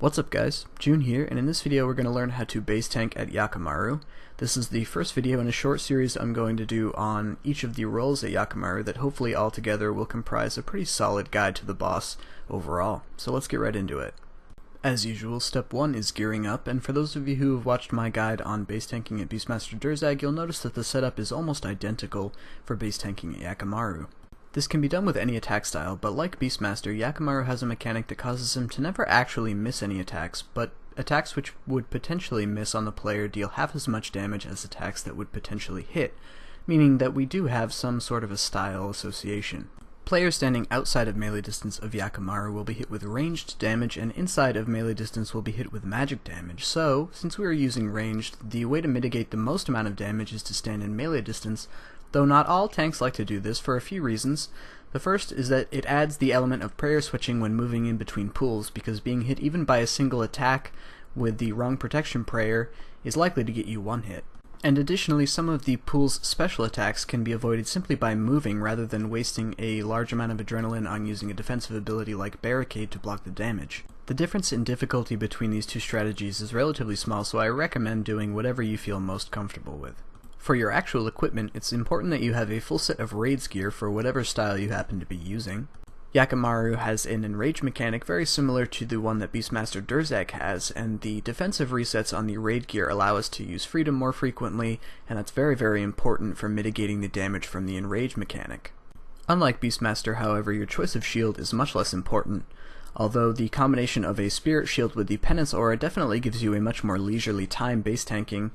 What's up guys, June here, and in this video we're going to learn how to base tank at Yakamaru. This is the first video in a short series I'm going to do on each of the roles at Yakamaru that hopefully all together will comprise a pretty solid guide to the boss overall. So let's get right into it. As usual, step 1 is gearing up, and for those of you who have watched my guide on base tanking at Beastmaster Durzag, you'll notice that the setup is almost identical for base tanking at Yakamaru. This can be done with any attack style, but like Beastmaster, Yakamaru has a mechanic that causes him to never actually miss any attacks, but attacks which would potentially miss on the player deal half as much damage as attacks that would potentially hit, meaning that we do have some sort of a style association. Players standing outside of melee distance of Yakamaru will be hit with ranged damage, and inside of melee distance will be hit with magic damage. So, since we are using ranged, the way to mitigate the most amount of damage is to stand in melee distance, though not all tanks like to do this for a few reasons. The first is that it adds the element of prayer switching when moving in between pools, because being hit even by a single attack with the wrong protection prayer is likely to get you one hit. And additionally, some of the pool's special attacks can be avoided simply by moving rather than wasting a large amount of adrenaline on using a defensive ability like Barricade to block the damage. The difference in difficulty between these two strategies is relatively small, so I recommend doing whatever you feel most comfortable with. For your actual equipment, it's important that you have a full set of raids gear for whatever style you happen to be using. Yakamaru has an Enrage mechanic very similar to the one that Beastmaster Durzag has, and the defensive resets on the raid gear allow us to use freedom more frequently, and that's very important for mitigating the damage from the Enrage mechanic. Unlike Beastmaster, however, your choice of shield is much less important. Although the combination of a spirit shield with the Penance aura definitely gives you a much more leisurely time base tanking,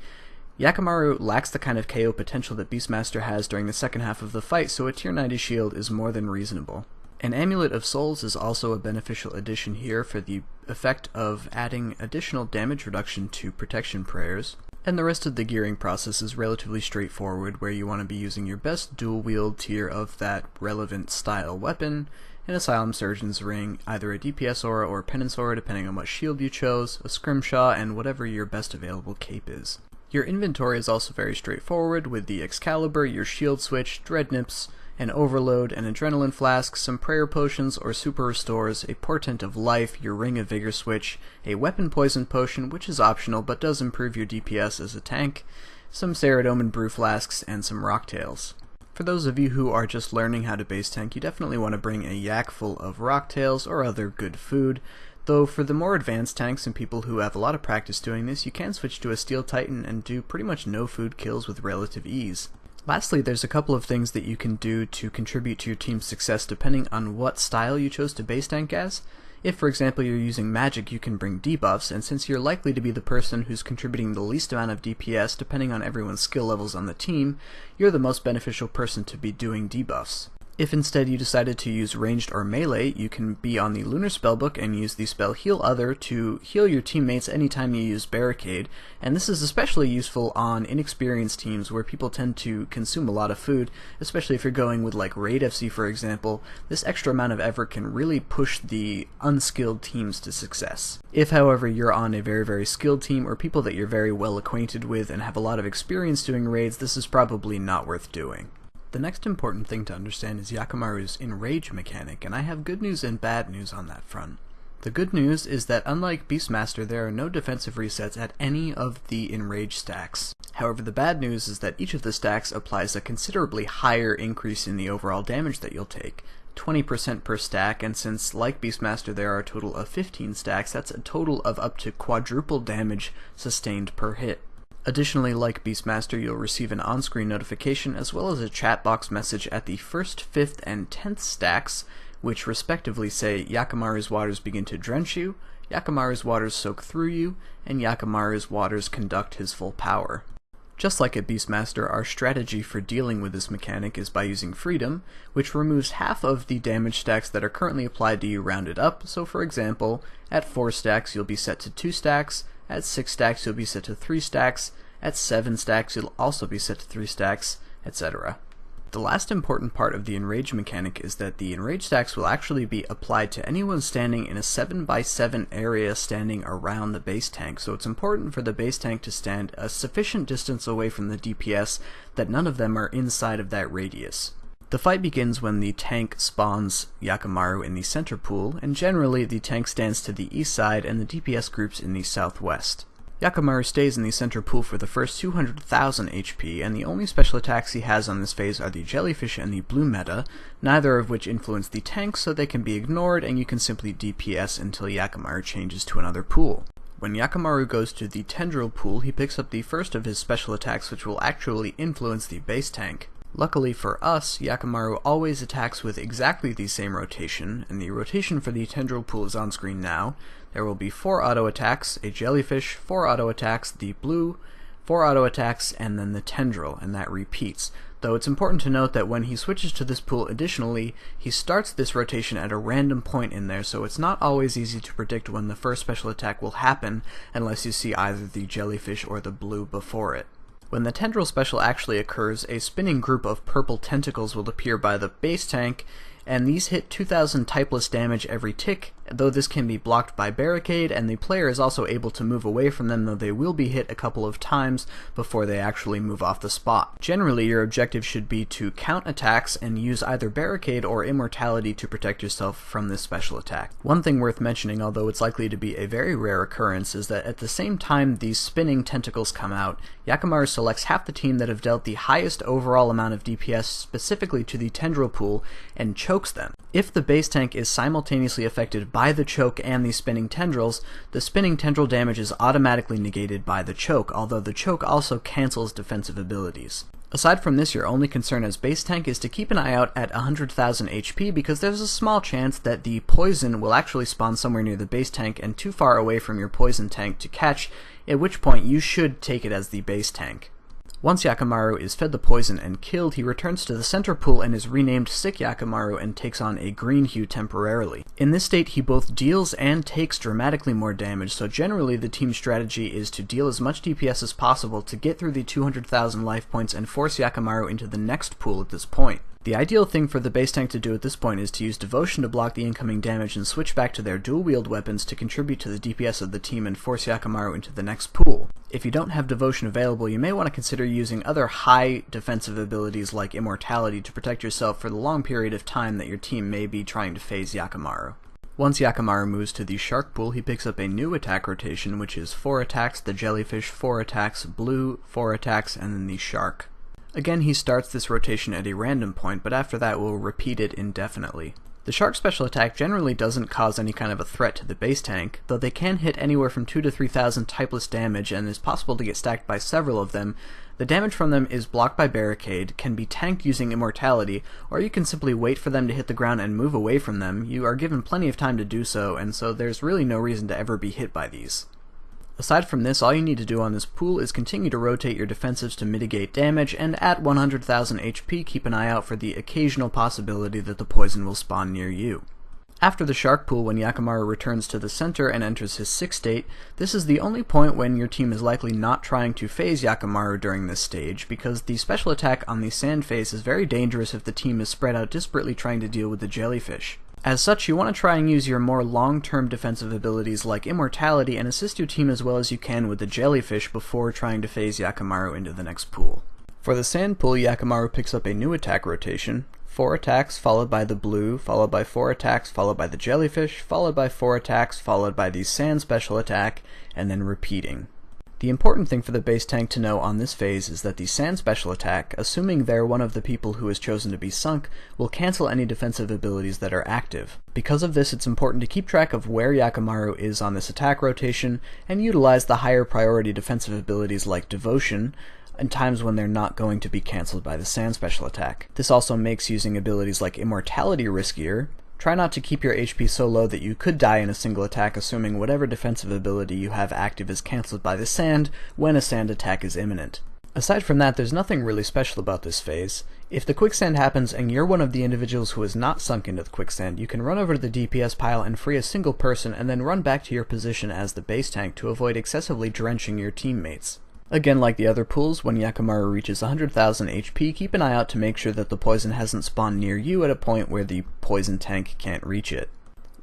Yakamaru lacks the kind of KO potential that Beastmaster has during the second half of the fight, so a tier 90 shield is more than reasonable. An Amulet of Souls is also a beneficial addition here for the effect of adding additional damage reduction to protection prayers, and the rest of the gearing process is relatively straightforward, where you want to be using your best dual wield tier of that relevant style weapon, an Asylum Surgeon's Ring, either a DPS aura or Penance aura depending on what shield you chose, a Scrimshaw, and whatever your best available cape is. Your inventory is also very straightforward, with the Excalibur, your shield switch, Dreadnips, an Overload, an Adrenaline Flask, some Prayer Potions or Super Restores, a Portent of Life, your Ring of Vigor switch, a Weapon Poison Potion, which is optional but does improve your DPS as a tank, some Ceridome Brew Flasks, and some Rocktails. For those of you who are just learning how to base tank, you definitely want to bring a yak full of Rocktails or other good food, though for the more advanced tanks and people who have a lot of practice doing this, you can switch to a Steel Titan and do pretty much no food kills with relative ease. Lastly, there's a couple of things that you can do to contribute to your team's success depending on what style you chose to base tank as. If, for example, you're using magic, you can bring debuffs, and since you're likely to be the person who's contributing the least amount of DPS depending on everyone's skill levels on the team, you're the most beneficial person to be doing debuffs. If instead you decided to use ranged or melee, you can be on the Lunar Spellbook and use the spell Heal Other to heal your teammates anytime you use Barricade, and this is especially useful on inexperienced teams where people tend to consume a lot of food, especially if you're going with like Raid FC for example. This extra amount of effort can really push the unskilled teams to success. If however you're on a very skilled team or people that you're very well acquainted with and have a lot of experience doing raids, this is probably not worth doing. The next important thing to understand is Yakamaru's Enrage mechanic, and I have good news and bad news on that front. The good news is that unlike Beastmaster, there are no defensive resets at any of the Enrage stacks. However, the bad news is that each of the stacks applies a considerably higher increase in the overall damage that you'll take, 20% per stack, and since, like Beastmaster, there are a total of 15 stacks, that's a total of up to quadruple damage sustained per hit. Additionally, like Beastmaster, you'll receive an on-screen notification as well as a chat box message at the 1st, 5th, and 10th stacks, which respectively say Yakamaru's waters begin to drench you, Yakamaru's waters soak through you, and Yakamaru's waters conduct his full power. Just like at Beastmaster, our strategy for dealing with this mechanic is by using Freedom, which removes half of the damage stacks that are currently applied to you rounded up. So for example, at 4 stacks you'll be set to 2 stacks, at 6 stacks you'll be set to 3 stacks, at 7 stacks you'll also be set to 3 stacks, etc. The last important part of the Enrage mechanic is that the Enrage stacks will actually be applied to anyone standing in a 7x7 area standing around the base tank, so it's important for the base tank to stand a sufficient distance away from the DPS that none of them are inside of that radius. The fight begins when the tank spawns Yakamaru in the center pool, and generally the tank stands to the east side and the DPS groups in the southwest. Yakamaru stays in the center pool for the first 200,000 HP, and the only special attacks he has on this phase are the Jellyfish and the Blue meta, neither of which influence the tank, so they can be ignored and you can simply DPS until Yakamaru changes to another pool. When Yakamaru goes to the Tendril pool, he picks up the first of his special attacks which will actually influence the base tank. Luckily for us, Yakamaru always attacks with exactly the same rotation, and the rotation for the Tendril pool is on screen now. There will be 4 auto attacks, a Jellyfish, 4 auto attacks, the Blue, 4 auto attacks, and then the Tendril, and that repeats. Though it's important to note that when he switches to this pool additionally, he starts this rotation at a random point in there, so it's not always easy to predict when the first special attack will happen unless you see either the Jellyfish or the Blue before it. When the Tendril special actually occurs, a spinning group of purple tentacles will appear by the base tank, and these hit 2000 typeless damage every tick, though this can be blocked by barricade, and the player is also able to move away from them, though they will be hit a couple of times before they actually move off the spot. Generally, your objective should be to count attacks and use either barricade or immortality to protect yourself from this special attack. One thing worth mentioning, although it's likely to be a very rare occurrence, is that at the same time these spinning tentacles come out, Yakamaru selects half the team that have dealt the highest overall amount of DPS specifically to the Tendril pool and chokes them. If the base tank is simultaneously affected by the choke and the spinning tendrils, the spinning tendril damage is automatically negated by the choke, although the choke also cancels defensive abilities. Aside from this, your only concern as base tank is to keep an eye out at 100,000 HP, because there's a small chance that the poison will actually spawn somewhere near the base tank and too far away from your poison tank to catch, at which point you should take it as the base tank. Once Yakamaru is fed the poison and killed, he returns to the center pool and is renamed Sick Yakamaru and takes on a green hue temporarily. In this state, he both deals and takes dramatically more damage, so generally the team's strategy is to deal as much DPS as possible to get through the 200,000 life points and force Yakamaru into the next pool at this point. The ideal thing for the base tank to do at this point is to use Devotion to block the incoming damage and switch back to their dual-wield weapons to contribute to the DPS of the team and force Yakamaru into the next pool. If you don't have Devotion available, you may want to consider using other high defensive abilities like Immortality to protect yourself for the long period of time that your team may be trying to phase Yakamaru. Once Yakamaru moves to the Shark pool, he picks up a new attack rotation, which is 4 attacks, the Jellyfish, 4 attacks, Blue, 4 attacks, and then the Shark. Again, he starts this rotation at a random point, but after that will repeat it indefinitely. The Shark special attack generally doesn't cause any kind of a threat to the base tank, though they can hit anywhere from 2,000 to 3,000 typeless damage and is possible to get stacked by several of them. The damage from them is blocked by barricade, can be tanked using immortality, or you can simply wait for them to hit the ground and move away from them. You are given plenty of time to do so, and so there's really no reason to ever be hit by these. Aside from this, all you need to do on this pool is continue to rotate your defensives to mitigate damage, and at 100,000 HP keep an eye out for the occasional possibility that the poison will spawn near you. After the Shark pool, when Yakamaru returns to the center and enters his sick state, this is the only point when your team is likely not trying to phase Yakamaru during this stage, because the special attack on the Sand phase is very dangerous if the team is spread out disparately trying to deal with the Jellyfish. As such, you want to try and use your more long-term defensive abilities like Immortality and assist your team as well as you can with the Jellyfish before trying to phase Yakamaru into the next pool. For the Sand pool, Yakamaru picks up a new attack rotation, 4 attacks followed by the Blue, followed by 4 attacks followed by the Jellyfish, followed by 4 attacks followed by the Sand special attack, and then repeating. The important thing for the base tank to know on this phase is that the Sand special attack, assuming they're one of the people who is chosen to be sunk, will cancel any defensive abilities that are active. Because of this, it's important to keep track of where Yakamaru is on this attack rotation, and utilize the higher priority defensive abilities like Devotion, in times when they're not going to be cancelled by the Sand special attack. This also makes using abilities like Immortality riskier. Try not to keep your HP so low that you could die in a single attack, assuming whatever defensive ability you have active is cancelled by the Sand when a Sand attack is imminent. Aside from that, there's nothing really special about this phase. If the quicksand happens and you're one of the individuals who is not sunk into the quicksand, you can run over to the DPS pile and free a single person and then run back to your position as the base tank to avoid excessively drenching your teammates. Again, like the other pools, when Yakamaru reaches 100,000 HP, keep an eye out to make sure that the poison hasn't spawned near you at a point where the poison tank can't reach it.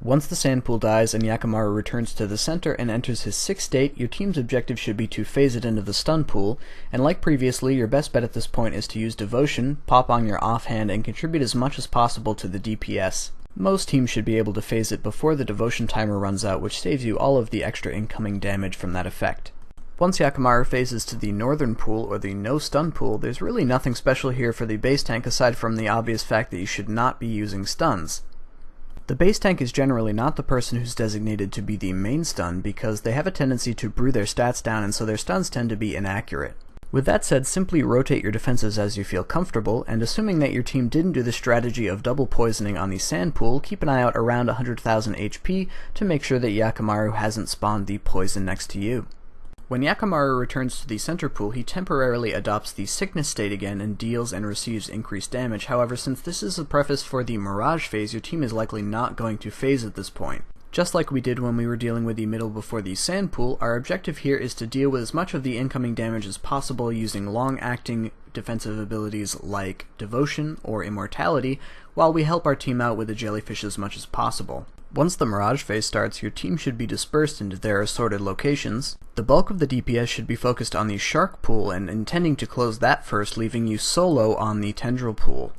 Once the sand pool dies and Yakamaru returns to the center and enters his 6th state, your team's objective should be to phase it into the stun pool, and like previously, your best bet at this point is to use Devotion, pop on your offhand, and contribute as much as possible to the DPS. Most teams should be able to phase it before the Devotion timer runs out, which saves you all of the extra incoming damage from that effect. Once Yakamaru phases to the northern pool, or the no stun pool, there's really nothing special here for the base tank aside from the obvious fact that you should not be using stuns. The base tank is generally not the person who's designated to be the main stun because they have a tendency to brew their stats down, and so their stuns tend to be inaccurate. With that said, simply rotate your defenses as you feel comfortable, and assuming that your team didn't do the strategy of double poisoning on the sand pool, keep an eye out around 100,000 HP to make sure that Yakamaru hasn't spawned the poison next to you. When Yakamaru returns to the center pool, he temporarily adopts the sickness state again and deals and receives increased damage. However, since this is a preface for the Mirage Phase, your team is likely not going to phase at this point. Just like we did when we were dealing with the middle before the sand pool, our objective here is to deal with as much of the incoming damage as possible using long-acting defensive abilities like Devotion or Immortality, while we help our team out with the jellyfish as much as possible. Once the Mirage Phase starts, your team should be dispersed into their assorted locations. The bulk of the DPS should be focused on the Shark pool and intending to close that first, leaving you solo on the Tendril pool.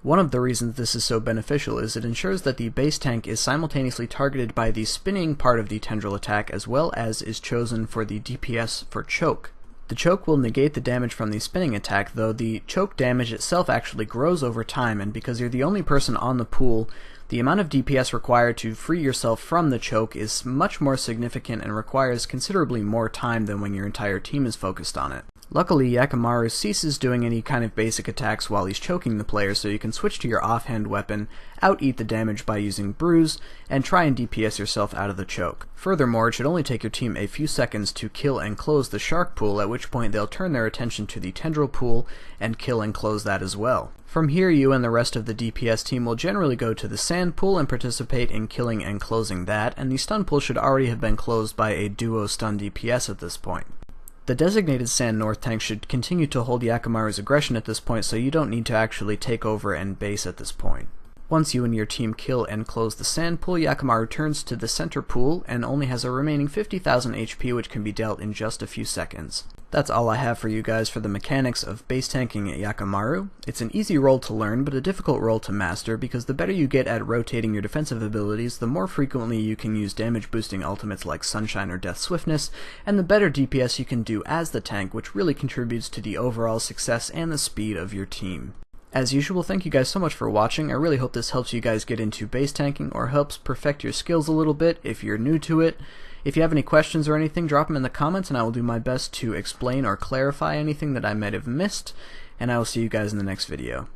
One of the reasons this is so beneficial is it ensures that the base tank is simultaneously targeted by the spinning part of the Tendril attack as well as is chosen for the DPS for choke. The choke will negate the damage from the spinning attack, though the choke damage itself actually grows over time, and because you're the only person on the pool, the amount of DPS required to free yourself from the choke is much more significant and requires considerably more time than when your entire team is focused on it. Luckily, Yakamaru ceases doing any kind of basic attacks while he's choking the player, so you can switch to your offhand weapon, out-eat the damage by using Bruise, and try and DPS yourself out of the choke. Furthermore, it should only take your team a few seconds to kill and close the Shark pool, at which point they'll turn their attention to the Tendril pool and kill and close that as well. From here, you and the rest of the DPS team will generally go to the sand pool and participate in killing and closing that, and the stun pool should already have been closed by a duo stun DPS at this point. The designated Sand North tank should continue to hold Yakamaru's aggression at this point, so you don't need to actually take over and base at this point. Once you and your team kill and close the sand pool, Yakamaru turns to the center pool and only has a remaining 50,000 HP, which can be dealt in just a few seconds. That's all I have for you guys for the mechanics of base tanking at Yakamaru. It's an easy role to learn, but a difficult role to master, because the better you get at rotating your defensive abilities, the more frequently you can use damage boosting ultimates like Sunshine or Death Swiftness, and the better DPS you can do as the tank, which really contributes to the overall success and the speed of your team. As usual, thank you guys so much for watching. I really hope this helps you guys get into base tanking or helps perfect your skills a little bit if you're new to it. If you have any questions or anything, drop them in the comments and I will do my best to explain or clarify anything that I might have missed, and I will see you guys in the next video.